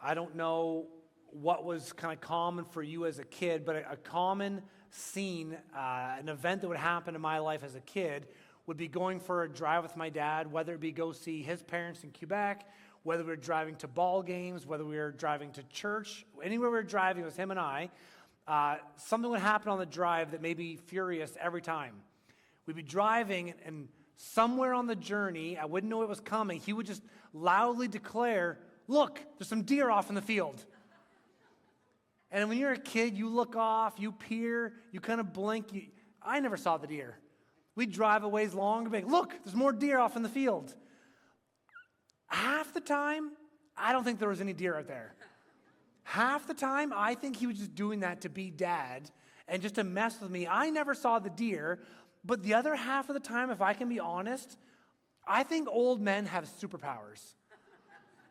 I don't know what was kind of common for you as a kid, but a common scene, an event that would happen in my life as a kid would be going for a drive with my dad, whether it be go see his parents in Quebec, whether we were driving to ball games, whether we were driving to church, anywhere we were driving, it was him and I. Something would happen on the drive that made me furious every time. We'd be driving, and somewhere on the journey, I wouldn't know it was coming, he would just loudly declare, "Look, there's some deer off in the field." And when you're a kid, you look off, you peer, you kind of blink. I never saw the deer. We'd drive a ways long and be like, "Look, there's more deer off in the field." Half the time, I don't think there was any deer out there. Half the time, I think he was just doing that to be dad and just to mess with me. I never saw the deer, but the other half of the time, if I can be honest, I think old men have superpowers.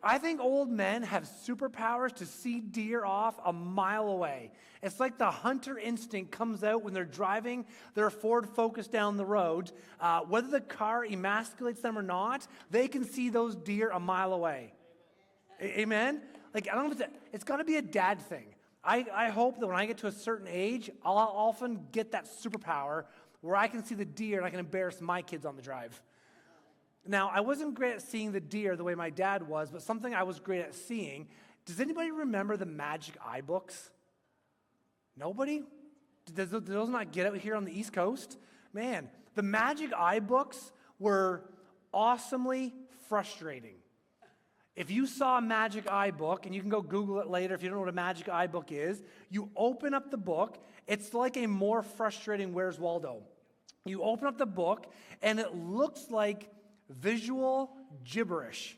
I think old men have superpowers to see deer off a mile away. It's like the hunter instinct comes out when they're driving their Ford Focus down the road. Whether the car emasculates them or not, they can see those deer a mile away. Amen? Like, I don't know if it's got to be a dad thing. I hope that when I get to a certain age, I'll often get that superpower where I can see the deer and I can embarrass my kids on the drive. Now, I wasn't great at seeing the deer the way my dad was, but something I was great at seeing. Does anybody remember the Magic Eye books? Nobody? Did those not get out here on the East Coast? Man, the Magic Eye books were awesomely frustrating. If you saw a Magic Eye book, and you can go Google it later if you don't know what a Magic Eye book is, you open up the book, it's like a more frustrating Where's Waldo. You open up the book, and it looks like visual gibberish,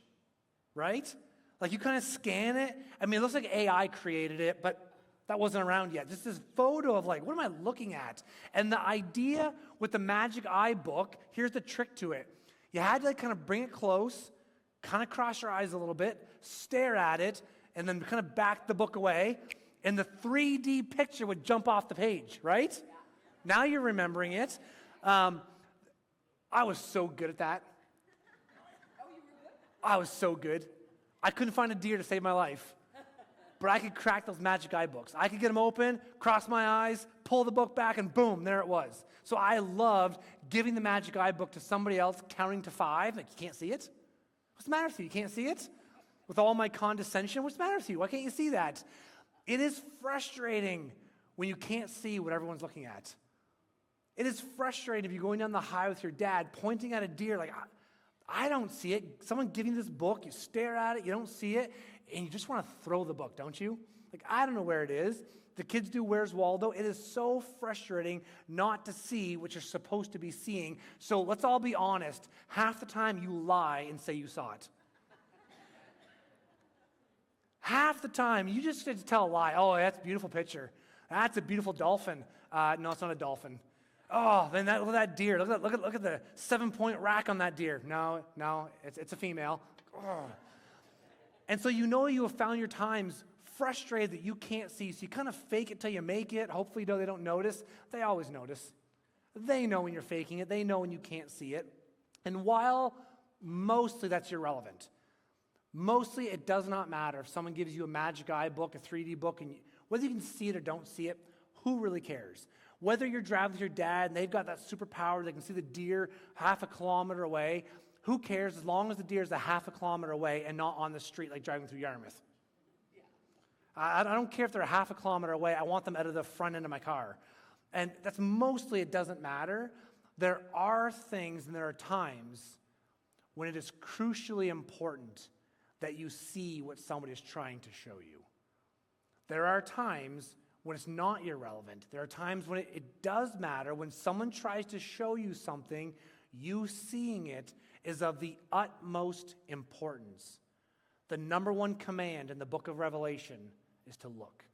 right? Like you kind of scan it. I mean, it looks like AI created it, but that wasn't around yet. Just this photo of like, what am I looking at? And the idea with the Magic Eye book, here's the trick to it. You had to like kind of bring it close, kind of cross your eyes a little bit, stare at it, and then kind of back the book away, and the 3D picture would jump off the page, right? Now you're remembering it. I was so good at that. I was so good. I couldn't find a deer to save my life. But I could crack those Magic Eye books. I could get them open, cross my eyes, pull the book back, and boom, there it was. So I loved giving the Magic Eye book to somebody else, counting to 5. Like, you can't see it? What's the matter with you? You can't see it? With all my condescension, what's the matter with you? Why can't you see that? It is frustrating when you can't see what everyone's looking at. It is frustrating if you're going down the highway with your dad, pointing at a deer like, I don't see it. Someone giving you this book, you stare at it, you don't see it, and you just want to throw the book, don't you? Like, I don't know where it is. The kids do Where's Waldo. It is so frustrating not to see what you're supposed to be seeing. So let's all be honest. Half the time you lie and say you saw it. Half the time you just get to tell a lie. Oh, that's a beautiful picture. That's a beautiful dolphin. No, it's not a dolphin. Oh, then look at that deer. Look at the 7-point rack on that deer. No, it's a female. Oh. And so you have found your times frustrated that you can't see. So you kind of fake it till you make it. Hopefully they don't notice. They always notice. They know when you're faking it. They know when you can't see it. And while mostly that's irrelevant, mostly it does not matter if someone gives you a Magic Eye book, a 3D book, and whether you can see it or don't see it, who really cares? Whether you're driving with your dad and they've got that superpower, they can see the deer half a kilometer away, who cares as long as the deer is a half a kilometer away and not on the street like driving through Yarmouth? I don't care if they're a half a kilometer away. I want them out of the front end of my car. And that's mostly it doesn't matter. There are things and there are times when it is crucially important that you see what somebody is trying to show you. There are times when it's not irrelevant. There are times when it does matter. When someone tries to show you something, you seeing it is of the utmost importance. The number one command in the book of Revelation is to look.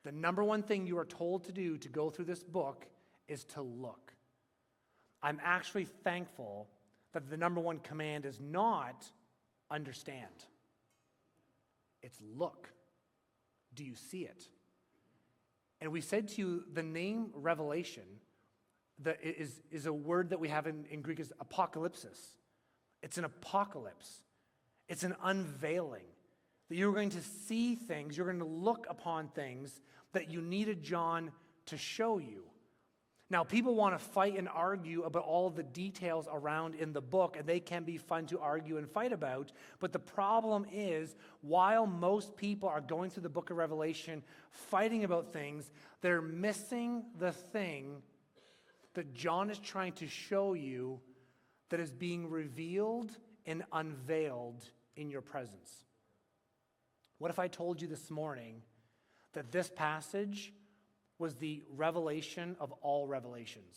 The number one thing you are told to do to go through this book is to look. I'm actually thankful that the number one command is not understand. It's look. Do you see it? And we said to you, the name Revelation is a word that we have in Greek is apocalypsis. It's an apocalypse. It's an unveiling. that you're going to see things, you're going to look upon things that you needed John to show you. Now, people want to fight and argue about all of the details around in the book, and they can be fun to argue and fight about. But the problem is, while most people are going through the book of Revelation fighting about things, they're missing the thing that John is trying to show you that is being revealed and unveiled in your presence. What if I told you this morning that this passage was the revelation of all revelations?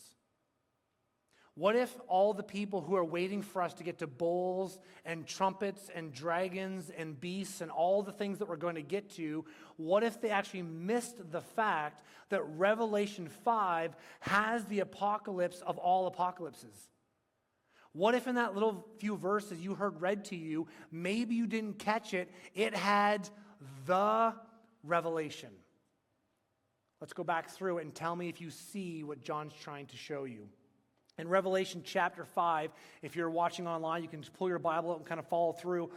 What if all the people who are waiting for us to get to bowls and trumpets and dragons and beasts and all the things that we're going to get to, what if they actually missed the fact that Revelation 5 has the apocalypse of all apocalypses? What if in that little few verses you heard read to you, maybe you didn't catch it, it had the revelation? Let's go back through it and tell me if you see what John's trying to show you. In Revelation chapter 5, if you're watching online, you can just pull your Bible out and kind of follow through.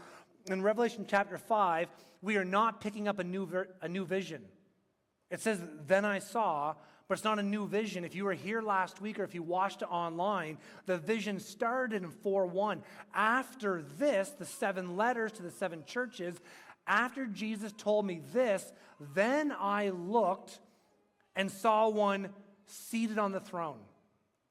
In Revelation chapter 5, we are not picking up a new vision. It says, "Then I saw," but it's not a new vision. If you were here last week or if you watched it online, the vision started in 4:1. After this, the 7 letters to the 7 churches, after Jesus told me this, then I looked and saw one seated on the throne.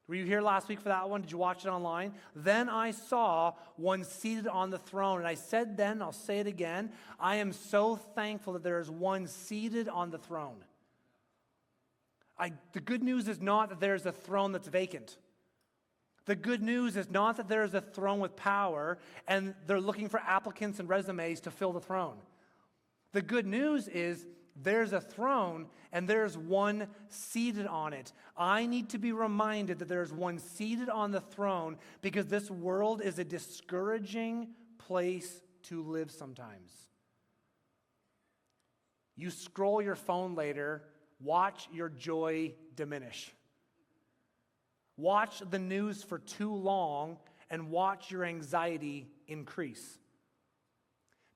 Were you here last week for that one? Did you watch it online? Then I saw one seated on the throne. And I said then, I'll say it again, I am so thankful that there is one seated on the throne. The good news is not that there's a throne that's vacant. The good news is not that there is a throne with power and they're looking for applicants and resumes to fill the throne. The good news is there's a throne and there's one seated on it. I need to be reminded that there's one seated on the throne because this world is a discouraging place to live sometimes. You scroll your phone later, watch your joy diminish. Watch the news for too long and watch your anxiety increase.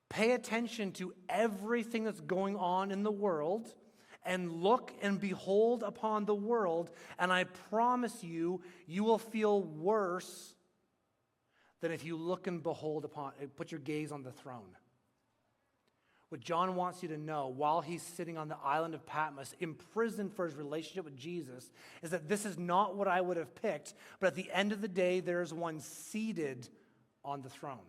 Pay attention to everything that's going on in the world and look and behold upon the world, and I promise you, you will feel worse than if you look and behold upon, put your gaze on the throne. What John wants you to know while he's sitting on the island of Patmos, imprisoned for his relationship with Jesus, is that this is not what I would have picked, but at the end of the day, there is one seated on the throne.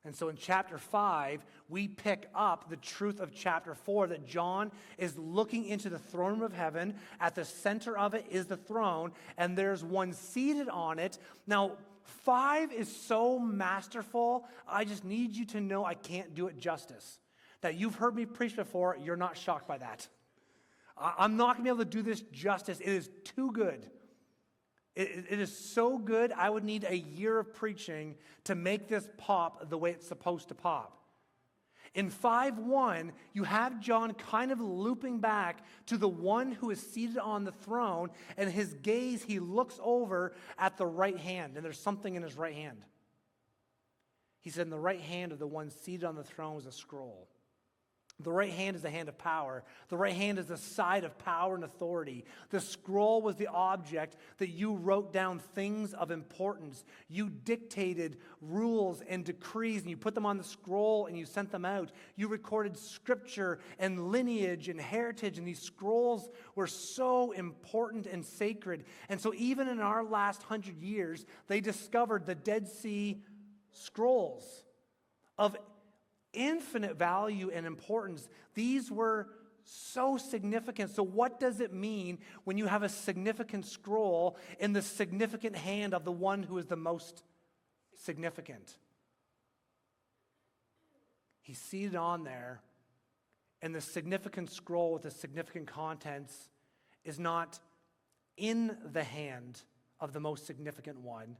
And so in chapter 5, we pick up the truth of chapter 4, that John is looking into the throne room of heaven. At the center of it is the throne, and there's one seated on it. Now, 5 is so masterful, I just need you to know I can't do it justice. That you've heard me preach before, you're not shocked by that. I'm not going to be able to do this justice. It is too good. It is so good, I would need a year of preaching to make this pop the way it's supposed to pop. In 5:1, you have John kind of looping back to the one who is seated on the throne, and his gaze, he looks over at the right hand, and there's something in his right hand. He said, in the right hand of the one seated on the throne was a scroll. The right hand is the hand of power. The right hand is the side of power and authority. The scroll was the object that you wrote down things of importance. You dictated rules and decrees, and you put them on the scroll and you sent them out. You recorded scripture and lineage and heritage, and these scrolls were so important and sacred. And so even in our last 100 years, they discovered the Dead Sea Scrolls of infinite value and importance. These were so significant. So what does it mean when you have a significant scroll in the significant hand of the one who is the most significant? He's seated on there, and the significant scroll with the significant contents is not in the hand of the most significant one.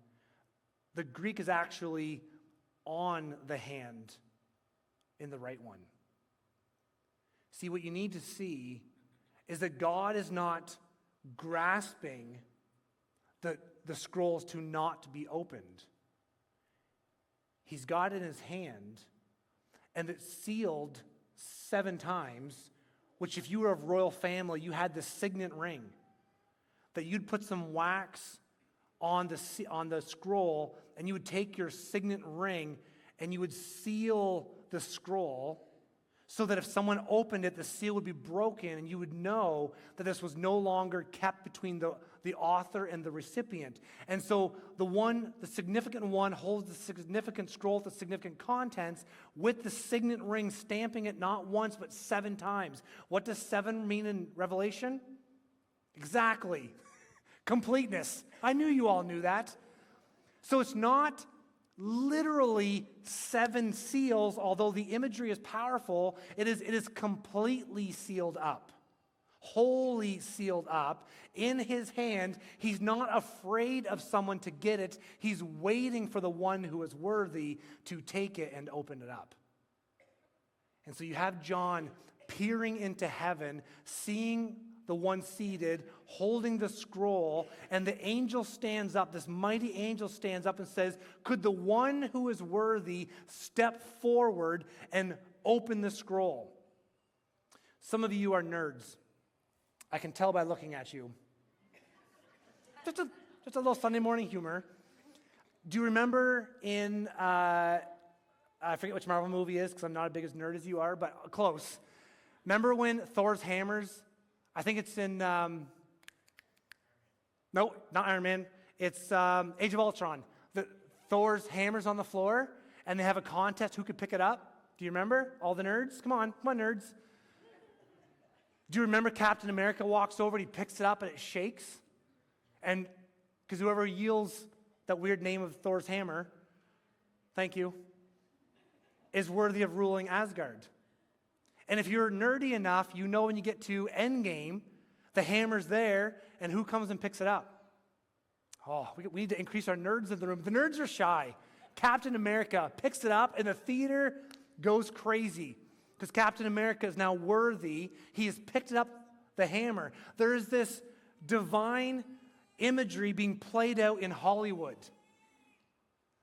The Greek is actually on the hand in the right one. See, what you need to see is that God is not grasping the scrolls to not be opened. He's got it in his hand, and it's sealed 7 times, which if you were of royal family, you had the signet ring, that you'd put some wax on the scroll, and you would take your signet ring and you would seal the scroll so that if someone opened it, the seal would be broken and you would know that this was no longer kept between the author and the recipient. And so the significant one holds the significant scroll with the significant contents with the signet ring stamping it not once but 7 times. What does 7 mean in Revelation? Exactly. Completeness. I knew you all knew that. So it's not literally 7 seals, although the imagery is powerful. It is completely sealed up, wholly sealed up in his hand. He's not afraid of someone to get it. He's waiting for the one who is worthy to take it and open it up. And so you have John peering into heaven, seeing the one seated, holding the scroll, and the angel stands up, this mighty angel stands up and says, could the one who is worthy step forward and open the scroll? Some of you are nerds. I can tell by looking at you. Just a little Sunday morning humor. Do you remember in, I forget which Marvel movie it is because I'm not as big as nerd as you are, but close. Remember when Thor's hammers, I think it's in, no, not Iron Man. It's Age of Ultron. Thor's hammers on the floor, and they have a contest who could pick it up. Do you remember? All the nerds? Come on, nerds. Do you remember Captain America walks over and he picks it up and it shakes? And because whoever yields that weird name of Thor's hammer, thank you, is worthy of ruling Asgard. And if you're nerdy enough, you know when you get to Endgame, the hammer's there, and who comes and picks it up? Oh, we need to increase our nerds in the room. The nerds are shy. Captain America picks it up, and the theater goes crazy because Captain America is now worthy. He has picked up the hammer. There is this divine imagery being played out in Hollywood.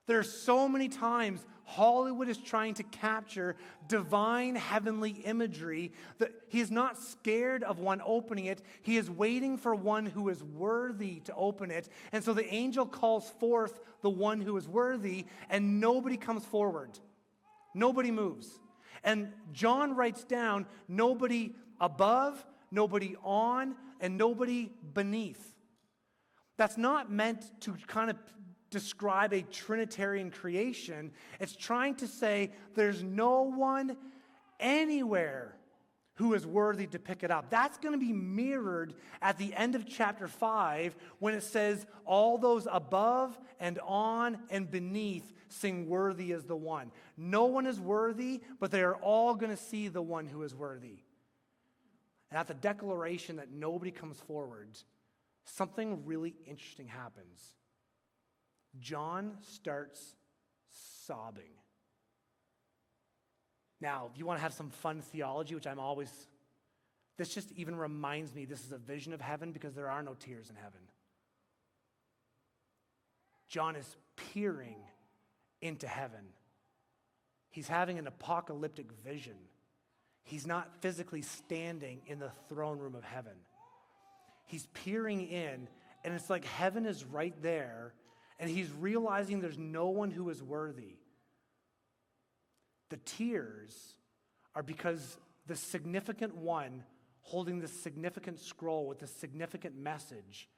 There are so many times Hollywood is trying to capture divine heavenly imagery that he is not scared of one opening it. He is waiting for one who is worthy to open it. And so the angel calls forth the one who is worthy, and nobody comes forward. Nobody moves. And John writes down nobody above, nobody on, and nobody beneath. That's not meant to kind of describe a Trinitarian creation. It's trying to say there's no one anywhere who is worthy to pick it up. That's going to be mirrored at the end of chapter 5 when it says all those above and on and beneath sing worthy is the one. No one is worthy, but they are all going to see the one who is worthy. And at the declaration that nobody comes forward, something really interesting happens. John starts sobbing. Now, if you want to have some fun theology, which this just even reminds me this is a vision of heaven because there are no tears in heaven. John is peering into heaven. He's having an apocalyptic vision. He's not physically standing in the throne room of heaven. He's peering in, and it's like heaven is right there, and he's realizing there's no one who is worthy. The tears are because the significant one holding the significant scroll with the significant message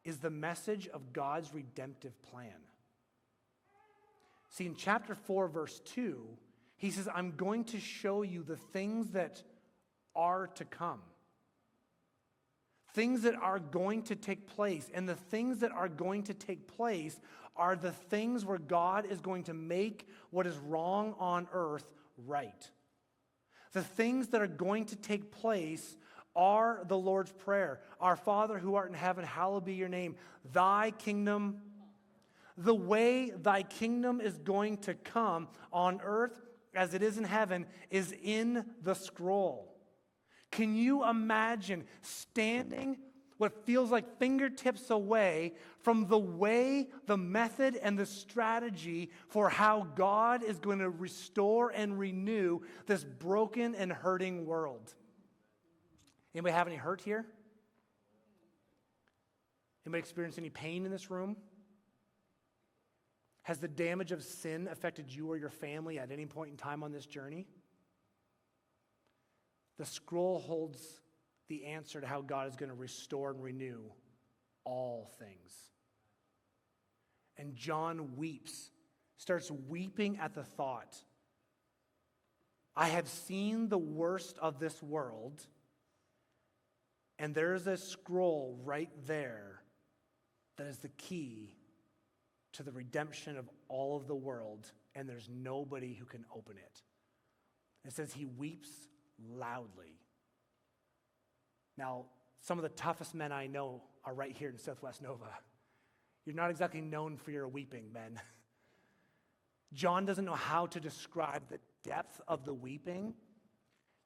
is the message of God's redemptive plan. See, in chapter 4, verse 2, he says, I'm going to show you the things that are to come. Things that are going to take place. And the things that are going to take place are the things where God is going to make what is wrong on earth right. The things that are going to take place are the Lord's Prayer. Our Father who art in heaven, hallowed be your name. Thy kingdom. The way thy kingdom is going to come on earth as it is in heaven is in the scroll. Can you imagine standing what feels like fingertips away from the way, the method, and the strategy for how God is going to restore and renew this broken and hurting world. Anybody have any hurt here? Anybody experience any pain in this room? Has the damage of sin affected you or your family at any point in time on this journey? The scroll holds the answer to how God is going to restore and renew all things. And John weeps, starts weeping at the thought, I have seen the worst of this world, and there is a scroll right there that is the key to the redemption of all of the world, and there's nobody who can open it. It says he weeps loudly. Now, some of the toughest men I know are right here in Southwest Nova. You're not exactly known for your weeping, men. John doesn't know how to describe the depth of the weeping.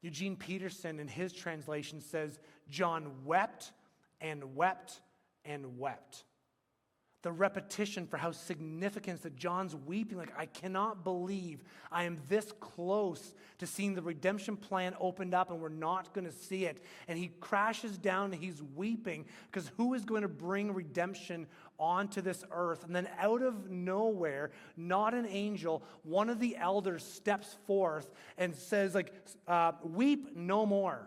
Eugene Peterson, in his translation, says, John wept and wept and wept. The repetition for how significant that John's weeping, like, I cannot believe I am this close to seeing the redemption plan opened up and we're not going to see it. And he crashes down and he's weeping because who is going to bring redemption onto this earth? And then out of nowhere, not an angel, one of the elders steps forth and says, weep no more.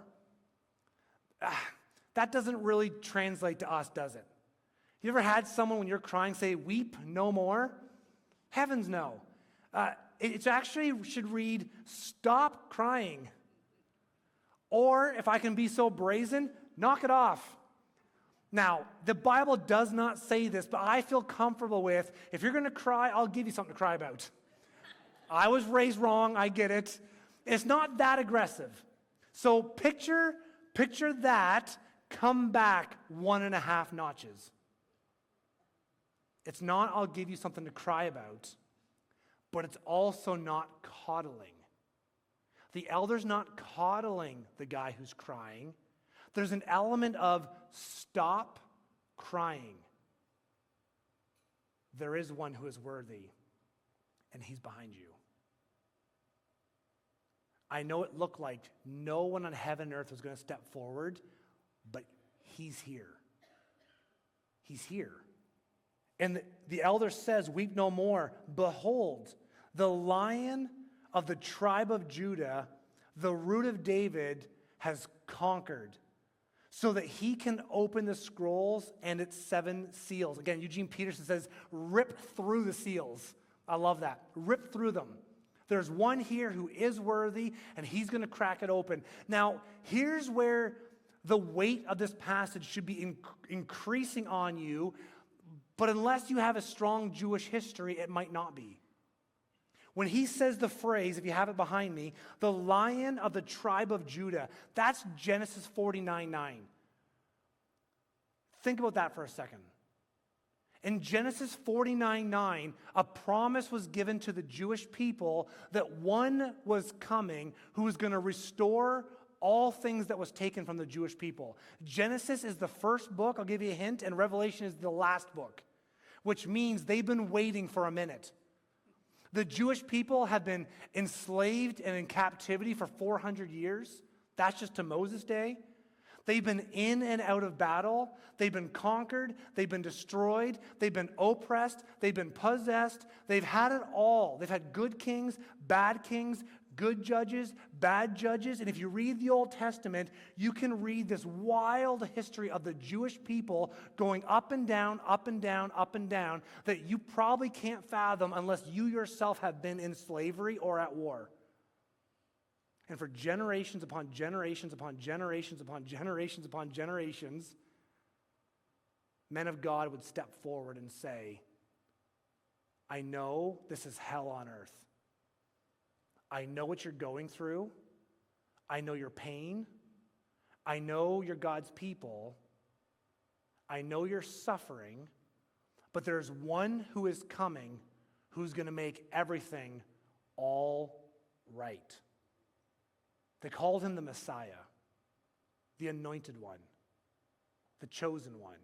That doesn't really translate to us, does it? You ever had someone when you're crying say, weep no more? Heavens no. It actually should read, stop crying. Or, if I can be so brazen, knock it off. Now, the Bible does not say this, but I feel comfortable with, if you're going to cry, I'll give you something to cry about. I was raised wrong, I get it. It's not that aggressive. So picture that come back 1.5 notches. It's not, I'll give you something to cry about, but it's also not coddling. The elder's not coddling the guy who's crying. There's an element of stop crying. There is one who is worthy, and he's behind you. I know it looked like no one on heaven and earth was going to step forward, but he's here. He's here. And the elder says, weep no more. Behold, the Lion of the tribe of Judah, the Root of David, has conquered so that he can open the scrolls and its 7 seals. Again, Eugene Peterson says, rip through the seals. I love that. Rip through them. There's one here who is worthy, and he's going to crack it open. Now, here's where the weight of this passage should be increasing on you. But unless you have a strong Jewish history, it might not be. When he says the phrase, if you have it behind me, the Lion of the tribe of Judah, that's Genesis 49:9. Think about that for a second. In Genesis 49:9, a promise was given to the Jewish people that one was coming who was going to restore all things that was taken from the Jewish people. Genesis is the first book, I'll give you a hint, and Revelation is the last book, which means they've been waiting for a minute. The Jewish people have been enslaved and in captivity for 400 years. That's just to Moses' day. They've been in and out of battle. They've been conquered. They've been destroyed. They've been oppressed. They've been possessed. They've had it all. They've had good kings, good judges, bad judges. And if you read the Old Testament, you can read this wild history of the Jewish people going up and down, up and down, up and down, that you probably can't fathom unless you yourself have been in slavery or at war. And for generations upon generations upon generations upon generations upon generations, men of God would step forward and say, I know this is hell on earth. I know what you're going through. I know your pain. I know you're God's people. I know you're suffering. But there's one who is coming who's going to make everything all right. They called him the Messiah, the Anointed One, the chosen one.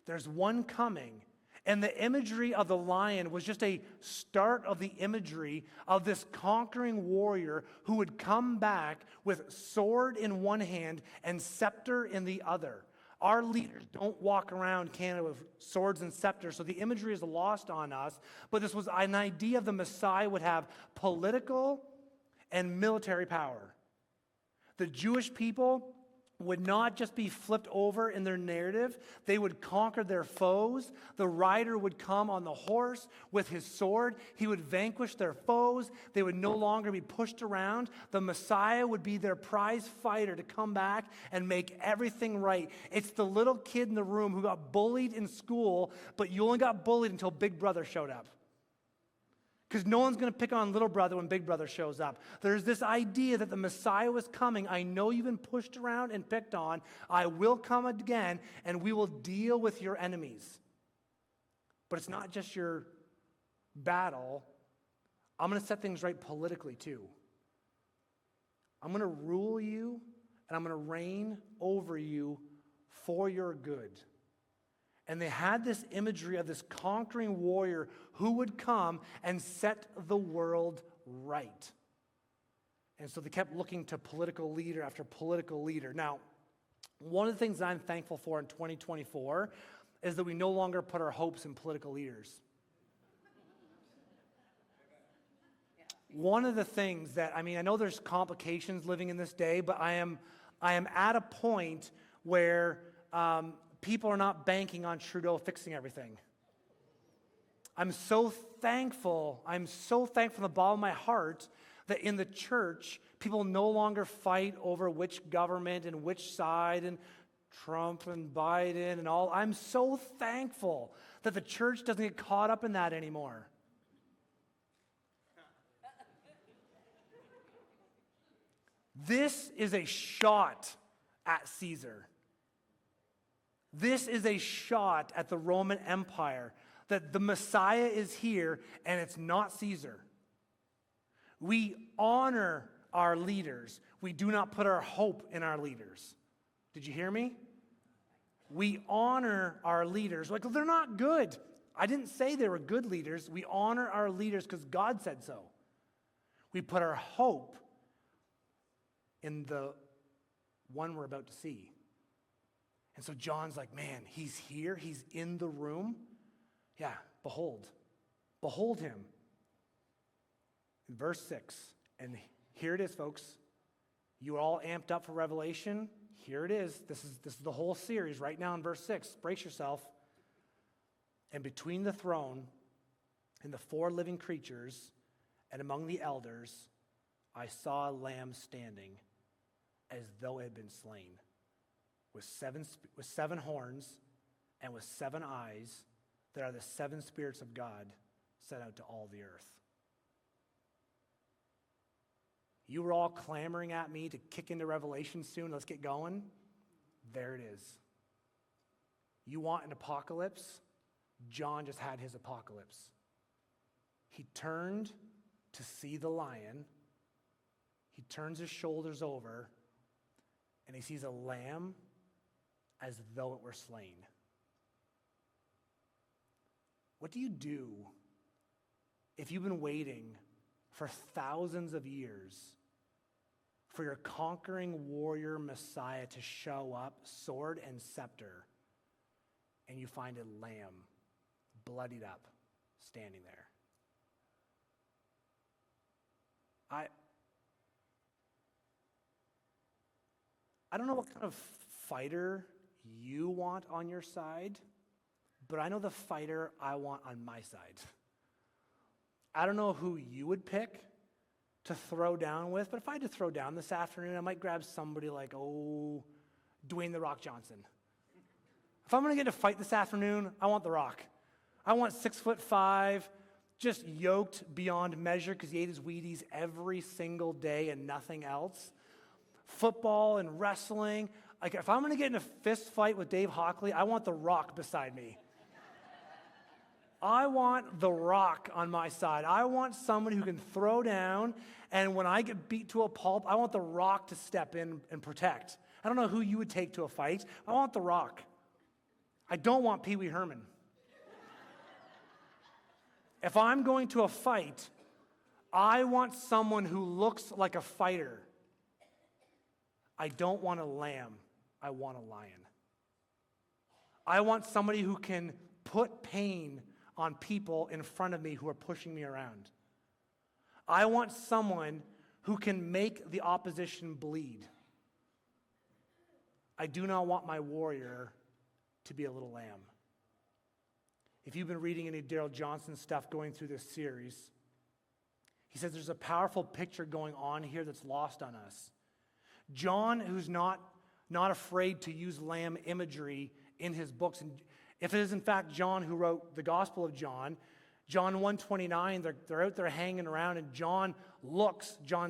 There's one coming. And the imagery of the lion was just a start of the imagery of this conquering warrior who would come back with sword in one hand and scepter in the other. Our leaders don't walk around Canada with swords and scepters, so the imagery is lost on us. But this was an idea of the Messiah would have political and military power. The Jewish people would not just be flipped over in their narrative. They would conquer their foes. The rider would come on the horse with his sword. He would vanquish their foes. They would no longer be pushed around. The Messiah would be their prize fighter to come back and make everything right. It's the little kid in the room who got bullied in school, but you only got bullied until Big Brother showed up. Because no one's going to pick on little brother when big brother shows up. There's this idea that the Messiah was coming. I know you've been pushed around and picked on. I will come again, and we will deal with your enemies. But it's not just your battle. I'm going to set things right politically, too. I'm going to rule you, and I'm going to reign over you for your good. And they had this imagery of this conquering warrior who would come and set the world right. And so they kept looking to political leader after political leader. Now, one of the things I'm thankful for in 2024 is that we no longer put our hopes in political leaders. One of the things that, I know there's complications living in this day, but I am at a point where people are not banking on Trudeau fixing everything. I'm so thankful from the bottom of my heart that in the church, people no longer fight over which government and which side and Trump and Biden and all. I'm so thankful that the church doesn't get caught up in that anymore. This is a shot at Caesar. This is a shot at the Roman Empire, that the Messiah is here and it's not Caesar. We honor our leaders. We do not put our hope in our leaders. Did you hear me? We honor our leaders. Like, they're not good. I didn't say they were good leaders. We honor our leaders because God said so. We put our hope in the one we're about to see. And so John's like, man, he's here. He's in the room. Yeah, behold. Behold him. In verse 6. And here it is, folks. You are all amped up for Revelation. Here it is. This is the whole series right now in verse 6. Brace yourself. And between the throne and the four living creatures and among the elders, I saw a lamb standing as though it had been slain, with seven horns and with 7 eyes that are the 7 spirits of God sent out to all the earth. You were all clamoring at me to kick into Revelation soon. Let's get going. There it is. You want an apocalypse? John just had his apocalypse. He turned to see the lion. He turns his shoulders over, and he sees a lamb as though it were slain. What do you do if you've been waiting for thousands of years for your conquering warrior Messiah to show up, sword and scepter, and you find a lamb bloodied up standing there? I don't know what kind of fighter you want on your side, but I know the fighter I want on my side. I don't know who you would pick to throw down with, but if I had to throw down this afternoon, I might grab somebody like, Dwayne "The Rock" Johnson. If I'm going to get in a fight this afternoon, I want The Rock. I want 6'5", just yoked beyond measure because he ate his Wheaties every single day and nothing else. Football and wrestling. Like, if I'm going to get in a fist fight with Dave Hockley, I want The Rock beside me. I want The Rock on my side. I want somebody who can throw down, and when I get beat to a pulp, I want The Rock to step in and protect. I don't know who you would take to a fight. I want The Rock. I don't want Pee Wee Herman. If I'm going to a fight, I want someone who looks like a fighter. I don't want a lamb. I want a lion. I want somebody who can put pain on people in front of me who are pushing me around. I want someone who can make the opposition bleed. I do not want my warrior to be a little lamb. If you've been reading any Daryl Johnson stuff going through this series, he says there's a powerful picture going on here that's lost on us. John, who's not afraid to use lamb imagery in his books, and if it is in fact John who wrote the Gospel of John, John 1:29, they're out there hanging around, and John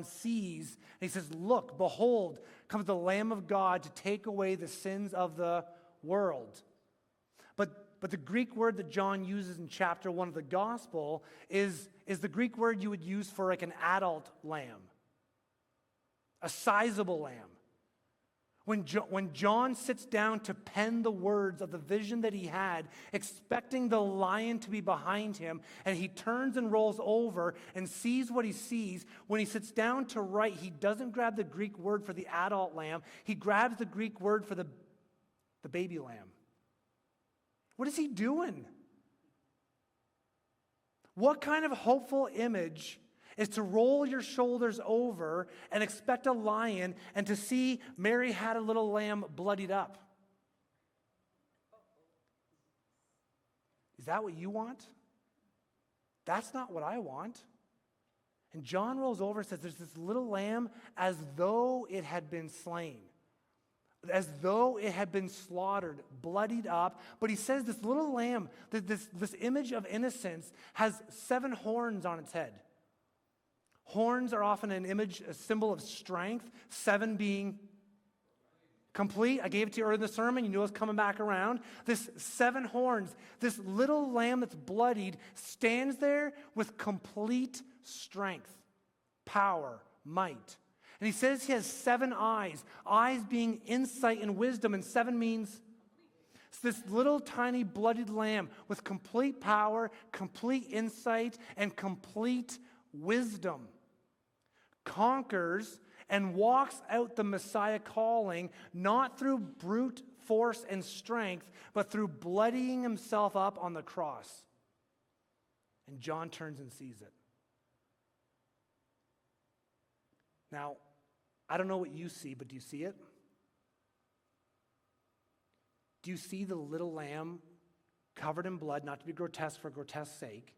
sees, and he says, "Look, behold, comes the Lamb of God to take away the sins of the world." But the Greek word that John uses in chapter 1 of the Gospel is the Greek word you would use for like an adult lamb, a sizable lamb. When John sits down to pen the words of the vision that he had, expecting the lion to be behind him, and he turns and rolls over and sees what he sees, when he sits down to write, he doesn't grab the Greek word for the adult lamb. He grabs the Greek word for the baby lamb. What is he doing? What kind of hopeful image is to roll your shoulders over and expect a lion and to see Mary had a little lamb bloodied up? Is that what you want? That's not what I want. And John rolls over and says there's this little lamb as though it had been slain, as though it had been slaughtered, bloodied up. But he says this little lamb, this image of innocence, has 7 horns on its head. Horns are often an image, a symbol of strength, 7 being complete. I gave it to you earlier in the sermon. You knew it was coming back around. This 7 horns, this little lamb that's bloodied, stands there with complete strength, power, might. And he says he has 7 eyes, eyes being insight and wisdom, and 7 means it's this little tiny bloodied lamb with complete power, complete insight, and complete wisdom conquers and walks out the Messiah calling, not through brute force and strength, but through bloodying himself up on the cross. And John turns and sees it. Now, I don't know what you see, but do you see it? Do you see the little lamb covered in blood, not to be grotesque for grotesque's sake,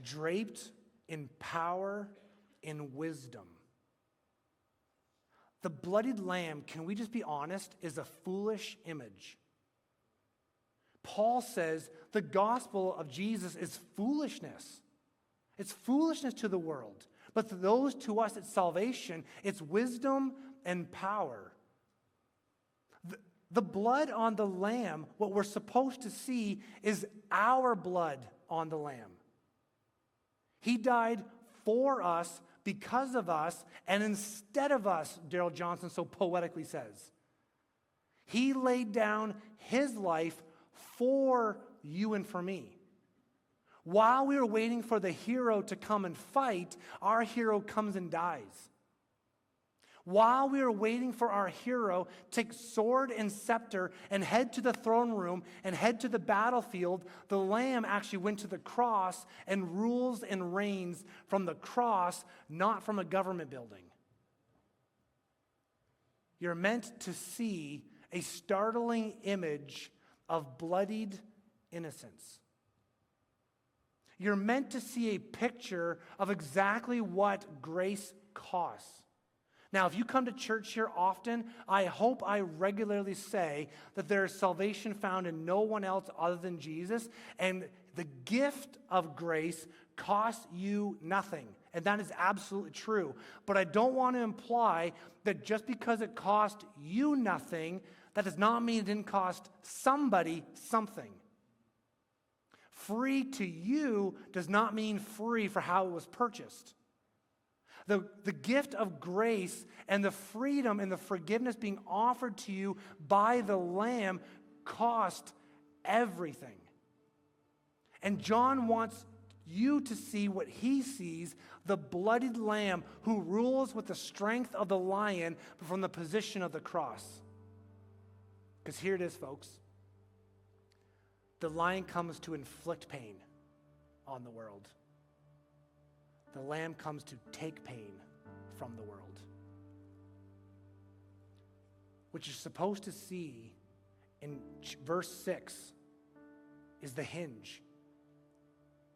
draped in power, in wisdom? The bloodied lamb, can we just be honest, is a foolish image. Paul says the gospel of Jesus is foolishness. It's foolishness to the world. But to those to us, it's salvation. It's wisdom and power. The blood on the lamb, what we're supposed to see is our blood on the lamb. He died for us, because of us, and instead of us, Daryl Johnson so poetically says. He laid down his life for you and for me. While we were waiting for the hero to come and fight, our hero comes and dies. While we were waiting for our hero to take sword and scepter and head to the throne room and head to the battlefield, the Lamb actually went to the cross and rules and reigns from the cross, not from a government building. You're meant to see a startling image of bloodied innocence. You're meant to see a picture of exactly what grace costs. Now, if you come to church here often, I hope I regularly say that there is salvation found in no one else other than Jesus, and the gift of grace costs you nothing. And that is absolutely true. But I don't want to imply that just because it cost you nothing, that does not mean it didn't cost somebody something. Free to you does not mean free for how it was purchased. the gift of grace and the freedom and the forgiveness being offered to you by the Lamb cost everything. And John wants you to see what he sees, the bloodied Lamb who rules with the strength of the lion, but from the position of the cross. Because here it is, folks. The lion comes to inflict pain on the world. The Lamb comes to take pain from the world. What you're supposed to see in verse 6 is the hinge.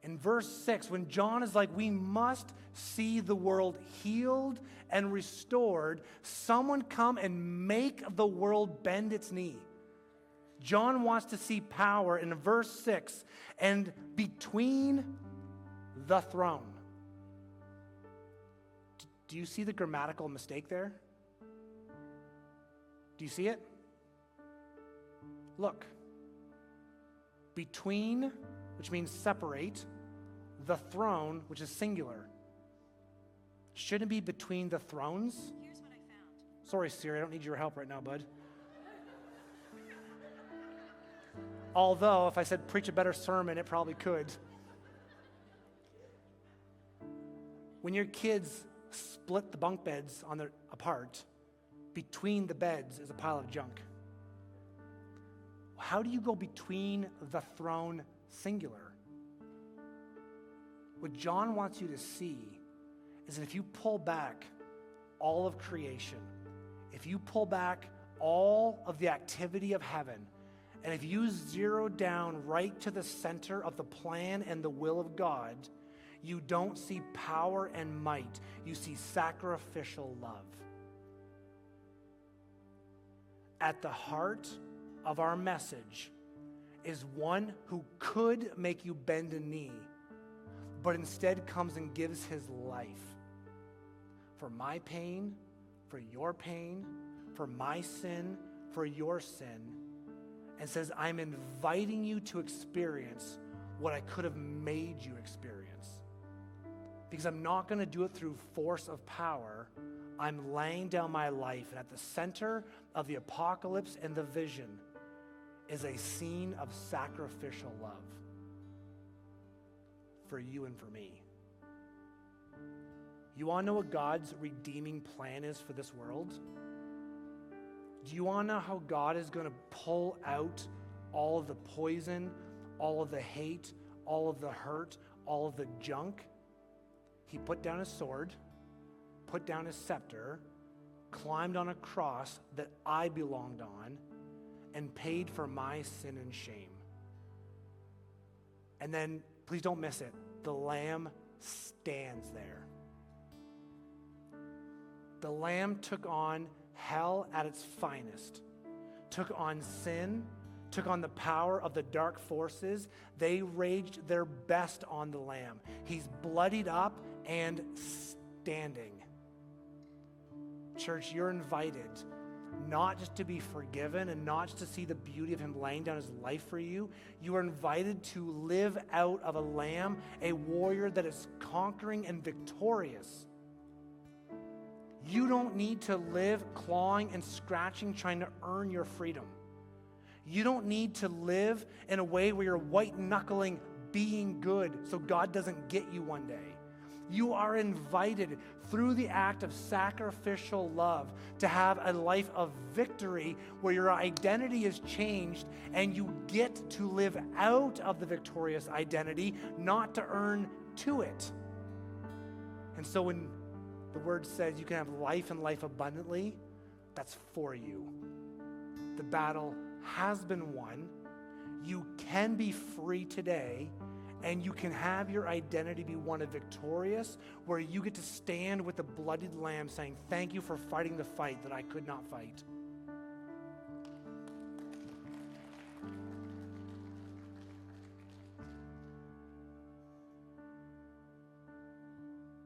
In verse 6, when John is like, we must see the world healed and restored, someone come and make the world bend its knee. John wants to see power in verse 6, and between the throne. Do you see the grammatical mistake there? Do you see it? Look. Between, which means separate, the throne, which is singular. Shouldn't it be between the thrones? Here's what I found. Sorry, Siri, I don't need your help right now, bud. Although, if I said preach a better sermon, it probably could. When your kids split the bunk beds apart, between the beds is a pile of junk. How do you go between the throne singular? What John wants you to see is that if you pull back all of creation, if you pull back all of the activity of heaven, and if you zero down right to the center of the plan and the will of God, you don't see power and might. You see sacrificial love. At the heart of our message is one who could make you bend a knee, but instead comes and gives his life for my pain, for your pain, for my sin, for your sin, and says, I'm inviting you to experience what I could have made you experience. Because I'm not going to do it through force of power. I'm laying down my life, and at the center of the apocalypse and the vision is a scene of sacrificial love for you and for me. You want to know what God's redeeming plan is for this world? Do you want to know how God is going to pull out all of the poison, all of the hate, all of the hurt, all of the junk? He put down his sword, put down his scepter, climbed on a cross that I belonged on, and paid for my sin and shame. And then, please don't miss it, the Lamb stands there. The Lamb took on hell at its finest, took on sin, took on the power of the dark forces. They raged their best on the Lamb. He's bloodied up and standing. Church, you're invited not just to be forgiven and not just to see the beauty of him laying down his life for you. You are invited to live out of a lamb, a warrior that is conquering and victorious. You don't need to live clawing and scratching, trying to earn your freedom. You don't need to live in a way where you're white-knuckling being good so God doesn't get you one day. You are invited through the act of sacrificial love to have a life of victory where your identity is changed and you get to live out of the victorious identity, not to earn to it. And so when the word says you can have life and life abundantly, that's for you. The battle has been won. You can be free today, and you can have your identity be one of victorious, where you get to stand with the bloodied lamb saying, thank you for fighting the fight that I could not fight.